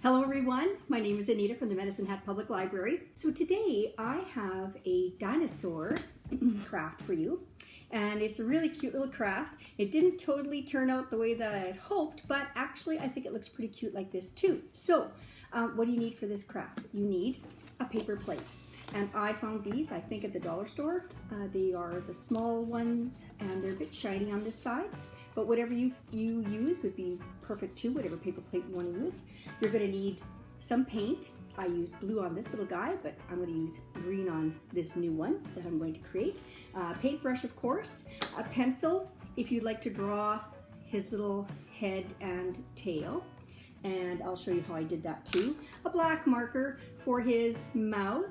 Hello everyone, my name is Anita from the Medicine Hat Public Library. So today I have a dinosaur craft for you, and it's a really cute little craft. It didn't totally turn out the way that I had hoped, but actually I think it looks pretty cute like this too. So what do you need for this craft? You need a paper plate. And I found these, I think, at the dollar store. They are the small ones and they're a bit shiny on this side. But whatever you use would be perfect too, whatever paper plate you want to use. You're going to need some paint. I used blue on this little guy, but I'm going to use green on this new one that I'm going to create. Paintbrush, of course. A pencil, if you'd like to draw his little head and tail. And I'll show you how I did that too. A black marker for his mouth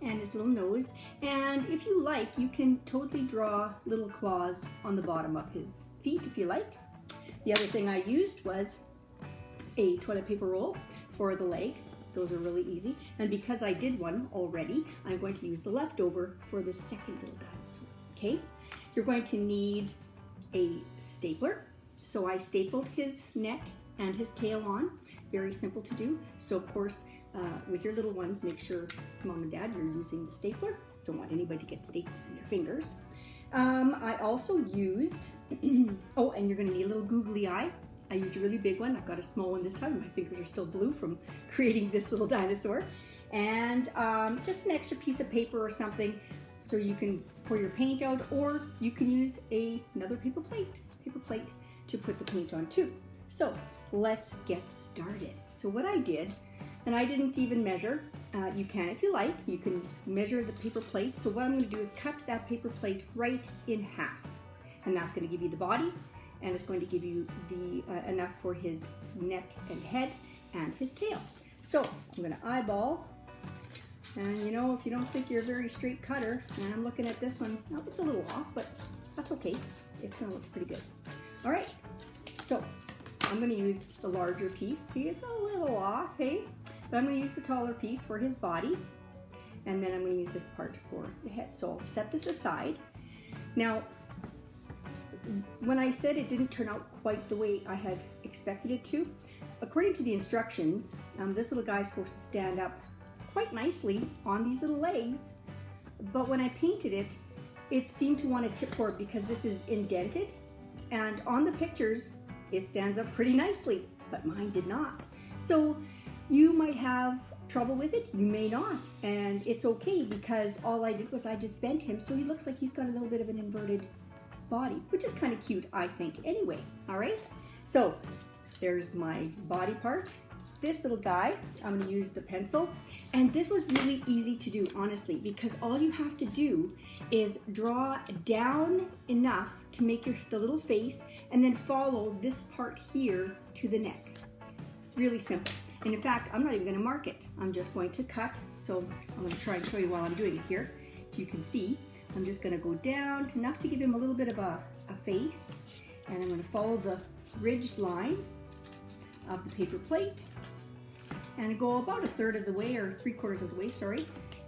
and his little nose. And if you like, you can totally draw little claws on the bottom of his feet if you like. The other thing I used was a toilet paper roll for the legs. Those are really easy. And because I did one already, I'm going to use the leftover for the second little dinosaur. Okay? You're going to need a stapler. So I stapled his neck and his tail on. Very simple to do. So of course, with your little ones, make sure, Mom and Dad, you're using the stapler. Don't want anybody to get staples in their fingers. I also used, oh, and you're going to need a little googly eye. I used a really big one. I've got a small one this time. My fingers are still blue from creating this little dinosaur. And just an extra piece of paper or something so you can pour your paint out, or you can use another paper plate to put the paint on too. So let's get started. So what I did, and I didn't even measure, you can if you like, you can measure the paper plate. So what I'm going to do is cut that paper plate right in half, and that's going to give you the body, and it's going to give you the enough for his neck and head and his tail. So I'm going to eyeball, and you know, if you don't think you're a very straight cutter, and I'm looking at this one, oh, it's a little off, but that's okay. It's going to look pretty good. All right, so I'm going to use the larger piece. See, it's a little off, hey? But I'm going to use the taller piece for his body, and then I'm going to use this part for the head. So I'll set this aside. Now, when I said it didn't turn out quite the way I had expected it to, according to the instructions, this little guy is supposed to stand up quite nicely on these little legs, but when I painted it, it seemed to want to tip forward because this is indented, and on the pictures, it stands up pretty nicely, but mine did not. So you might have trouble with it, you may not, and it's okay because all I did was I just bent him so he looks like he's got a little bit of an inverted body, which is kind of cute, I think, anyway. All right, so there's my body part. This little guy, I'm going to use the pencil, and this was really easy to do, honestly, because all you have to do is draw down enough to make the little face, and then follow this part here to the neck. It's really simple. And in fact, I'm not even going to mark it. I'm just going to cut. So I'm going to try and show you while I'm doing it here. If you can see, I'm just going to go down enough to give him a little bit of a face, and I'm going to follow the ridged line of the paper plate and go about 1/3 of the way, or 3/4 of the way, sorry.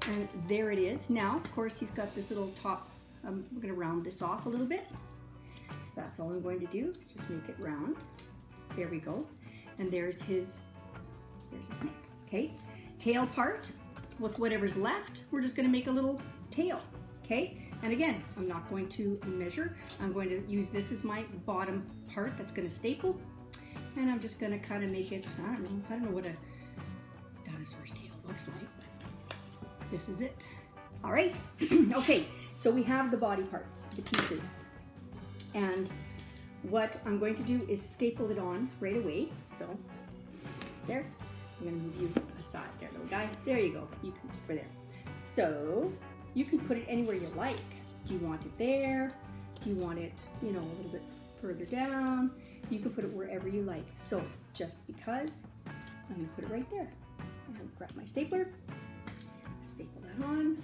And there it is. Now, of course, he's got this little top. We're going to round this off a little bit. So that's all I'm going to do, just make it round. There we go. And there's his neck, okay? Tail part, with whatever's left, we're just gonna make a little tail, okay? And again, I'm not going to measure. I'm going to use this as my bottom part that's gonna staple. And I'm just gonna kind of make it, I don't know what a dinosaur's tail looks like, but this is it. All right, okay, so we have the body parts, the pieces. And what I'm going to do is staple it on right away. So there, I'm going to move you aside there, little guy. There you go. You can put it there. So you can put it anywhere you like. Do you want it there? Do you want it, you know, a little bit further down? You can put it wherever you like. So just because, I'm going to put it right there. And grab my stapler, staple that on.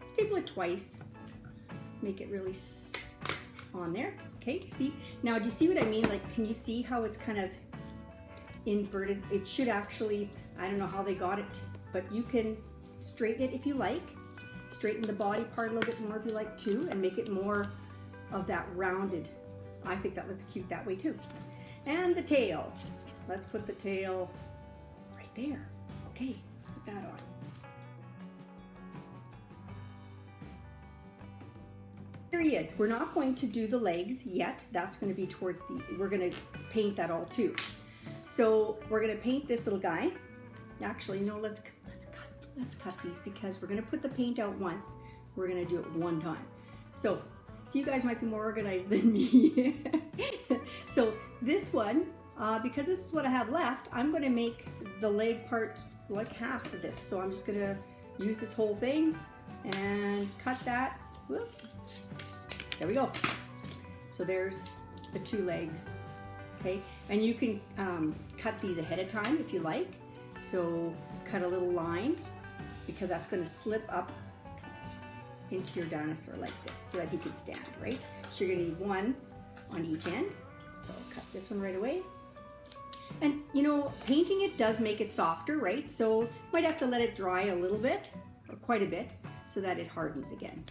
Staple it twice, make it really on there. Okay, see? Now, do you see what I mean? Like, can you see how it's kind of inverted? It should actually, I don't know how they got it, but you can straighten it if you like. Straighten the body part a little bit more if you like too, and make it more of that rounded I think that looks cute that way too. And the tail. Let's put the tail right there. Okay, let's put that on. There he is. We're not going to do the legs yet. That's going to be towards the, we're going to paint that all too. So we're going to paint this little guy. Actually, no, let's cut these because we're going to put the paint out once. We're going to do it one time. So you guys might be more organized than me. So this one, because this is what I have left, I'm going to make the leg part like half of this. So I'm just going to use this whole thing and cut that. Whoop. There we go. So there's the two legs. Okay, and you can cut these ahead of time if you like. So cut a little line because that's going to slip up into your dinosaur like this so that he can stand, right? So you're going to need one on each end. So cut this one right away. And you know, painting it does make it softer, right? So you might have to let it dry a little bit, or quite a bit, so that it hardens again.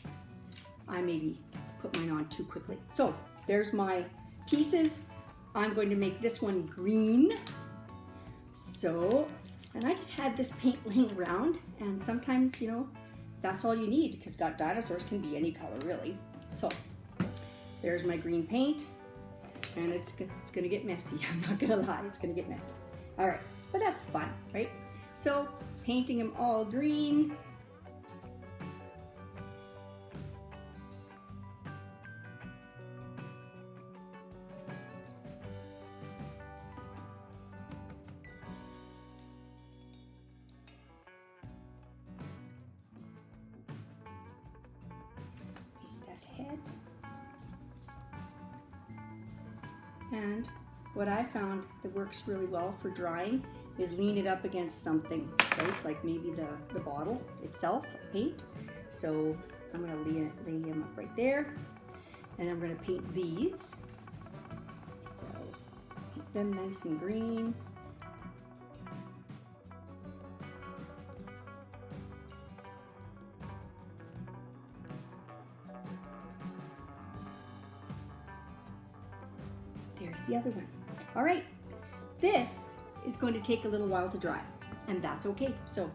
I maybe put mine on too quickly. So there's my pieces. I'm going to make this one green. So, and I just had this paint laying around, and sometimes, you know, that's all you need because dinosaurs can be any color really. So there's my green paint, and it's gonna get messy. I'm not gonna lie, it's gonna get messy. All right, but that's fun, right? So painting them all green. Head. And what I found that works really well for drying is lean it up against something, right? Like maybe the bottle itself, paint. So I'm going to lay him up right there, and I'm going to paint these. So paint them nice and green. There's the other one. All right, this is going to take a little while to dry, and that's okay. So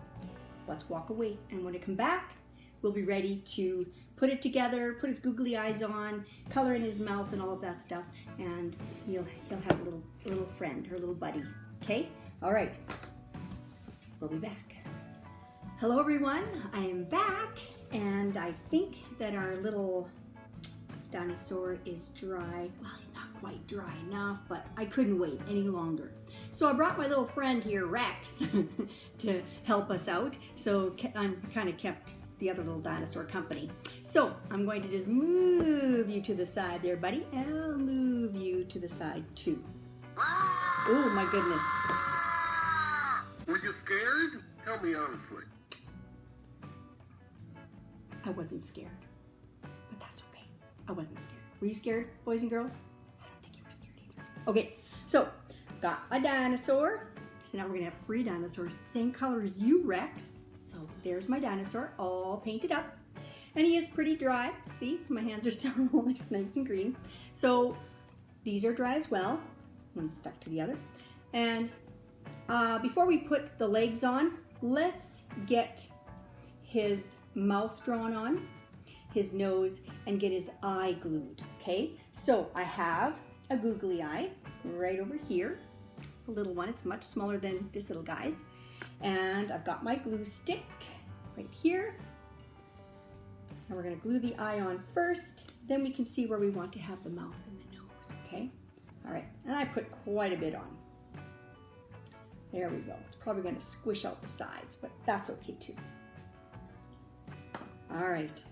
let's walk away, and when I come back, we'll be ready to put it together, put his googly eyes on, color in his mouth and all of that stuff, and he'll have a little friend, or little buddy, okay? All right, we'll be back. Hello everyone, I am back, and I think that our little dinosaur is dry. Well, he's not quite dry enough, but I couldn't wait any longer. So I brought my little friend here, Rex, to help us out. So I'm kind of kept the other little dinosaur company. So I'm going to just move you to the side there, buddy. And I'll move you to the side too. Oh my goodness. Were you scared? Tell me honestly. I wasn't scared, but that's okay. I wasn't scared. Were you scared, boys and girls? I don't think you were scared either. Okay, so got my dinosaur. So now we're gonna have 3 dinosaurs, same color as you, Rex. So there's my dinosaur, all painted up. And he is pretty dry. See, my hands are still nice and green. So these are dry as well. One stuck to the other. And before we put the legs on, let's get his mouth drawn on, his nose, and get his eye glued, okay? So I have a googly eye right over here, a little one. It's much smaller than this little guy's. And I've got my glue stick right here. And we're gonna glue the eye on first, then we can see where we want to have the mouth and the nose, okay? All right, and I put quite a bit on. There we go. It's probably gonna squish out the sides, but that's okay too. All right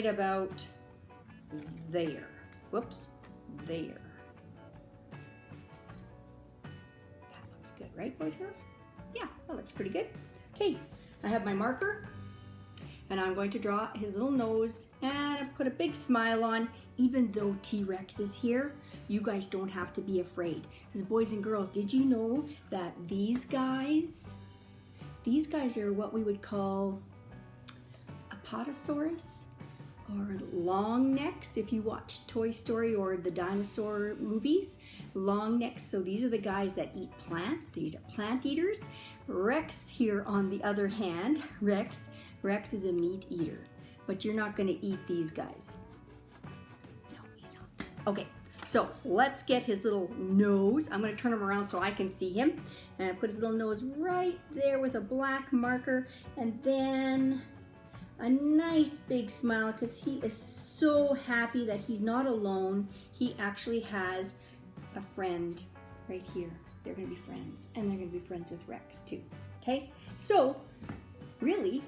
about there. Whoops, there. That looks good, right, boys and girls? Yeah, that looks pretty good. Okay, I have my marker, and I'm going to draw his little nose and put a big smile on. Even though T-Rex is here, you guys don't have to be afraid. Because boys and girls, did you know that these guys are what we would call Apotasaurus? or long necks if you watch Toy Story or the dinosaur movies. Long necks, so these are the guys that eat plants. These are plant eaters. Rex here on the other hand, Rex is a meat eater, but you're not going to eat these guys. No, he's not. Okay, so let's get his little nose. I'm going to turn him around so I can see him, and put his little nose right there with a black marker, and then a nice big smile because he is so happy that he's not alone. He actually has a friend right here. They're going to be friends, and they're going to be friends with Rex too. Okay, so really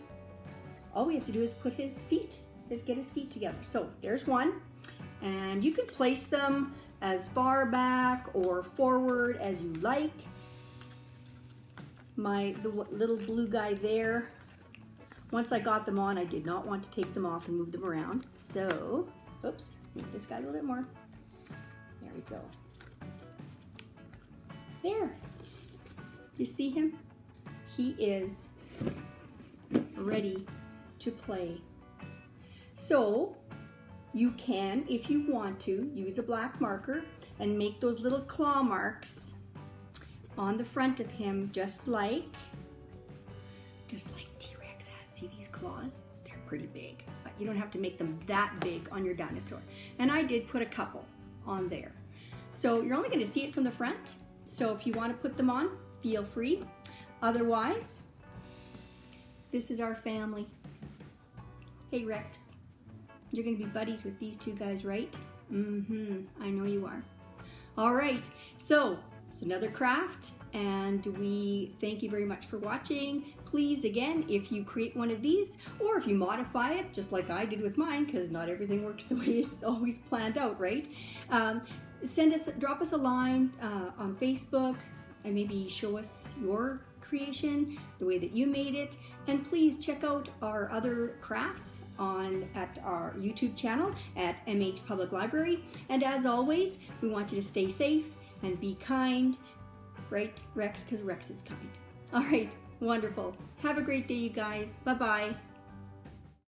all we have to do is put his feet, get his feet together. So there's one, and you can place them as far back or forward as you like. The little blue guy there, once I got them on, I did not want to take them off and move them around. So, oops, make this guy a little bit more. There we go. There. You see him? He is ready to play. So, you can, if you want to, use a black marker and make those little claw marks on the front of him, just like T-Rex has. See these claws? They're pretty big, but you don't have to make them that big on your dinosaur. And I did put a couple on there. So you're only going to see it from the front. So if you want to put them on, feel free. Otherwise, this is our family. Hey Rex, you're going to be buddies with these two guys, right? I know you are. All right, so it's another craft, and we thank you very much for watching. Please, again, if you create one of these, or if you modify it, just like I did with mine, because not everything works the way it's always planned out, right? Drop us a line on Facebook, and maybe show us your creation, the way that you made it. And please check out our other crafts at our YouTube channel at MHPublicLibrary. And as always, we want you to stay safe and be kind, right, Rex? Because Rex is kind. All right, wonderful. Have a great day, you guys. Bye-bye.